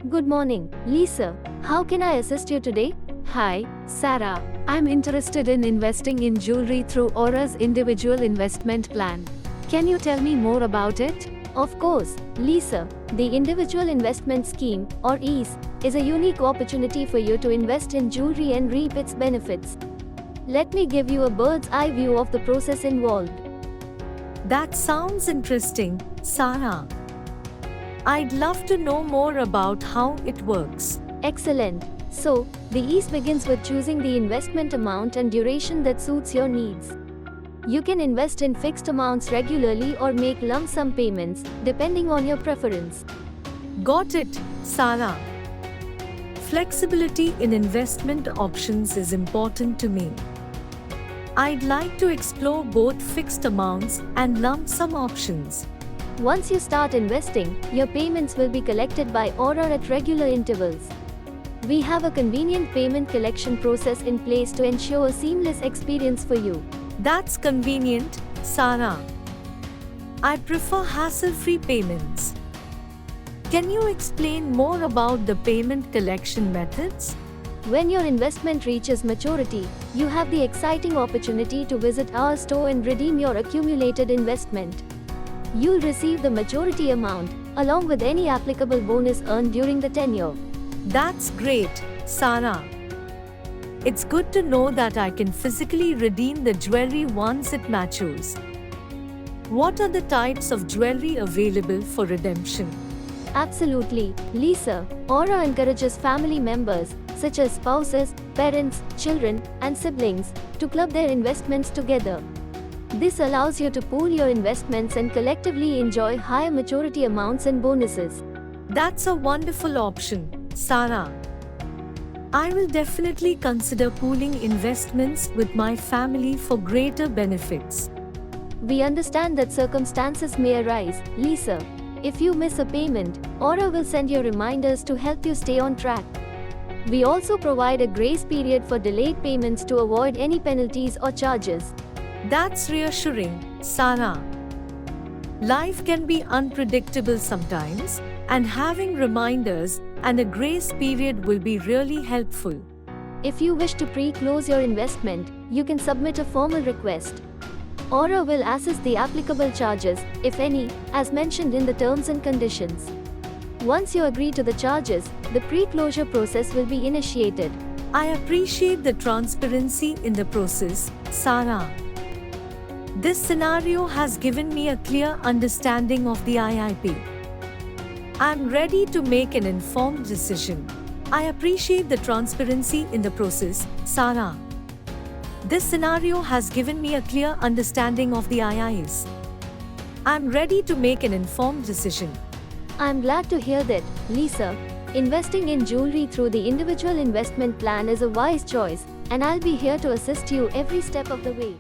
Good morning, Lisa. How can I assist you today? Hi, Sarah. I'm interested in investing in jewelry through Aura's individual investment plan. Can you tell me more about it? Of course, Lisa. The Individual Investment Scheme, or EIS, is a unique opportunity for you to invest in jewelry and reap its benefits. Let me give you a bird's eye view of the process involved. That sounds interesting, Sarah. I'd love to know more about how it works. Excellent. So, the EIS begins with choosing the investment amount and duration that suits your needs. You can invest in fixed amounts regularly or make lump sum payments, depending on your preference. Got it, Sarah. Flexibility in investment options is important to me. I'd like to explore both fixed amounts and lump sum options. Once you start investing, your payments will be collected by Aura at regular intervals. We have a convenient payment collection process in place to ensure a seamless experience for you. That's convenient, Sarah. I prefer hassle-free payments. Can you explain more about the payment collection methods? When your investment reaches maturity, you have the exciting opportunity to visit our store and redeem your accumulated investment. You'll receive the maturity amount, along with any applicable bonus earned during the tenure. That's great, Sarah. It's good to know that I can physically redeem the jewelry once it matures. What are the types of jewelry available for redemption? Absolutely, Lisa. Aura encourages family members, such as spouses, parents, children, and siblings, to club their investments together. This allows you to pool your investments and collectively enjoy higher maturity amounts and bonuses. That's a wonderful option, Sarah. I will definitely consider pooling investments with my family for greater benefits. We understand that circumstances may arise, Lisa. If you miss a payment, Aura will send you reminders to help you stay on track. We also provide a grace period for delayed payments to avoid any penalties or charges. That's reassuring, Sarah. Life can be unpredictable sometimes, and having reminders and a grace period will be really helpful. If you wish to pre-close your investment, you can submit a formal request. Aura will assess the applicable charges, if any, as mentioned in the terms and conditions. Once you agree to the charges, the pre-closure process will be initiated. I appreciate the transparency in the process, Sarah. This scenario has given me a clear understanding of the IIP. I'm ready to make an informed decision. I appreciate the transparency in the process, Sarah. This scenario has given me a clear understanding of the IIS. I'm ready to make an informed decision. I'm glad to hear that, Lisa. Investing in jewelry through the individual investment plan is a wise choice, and I'll be here to assist you every step of the way.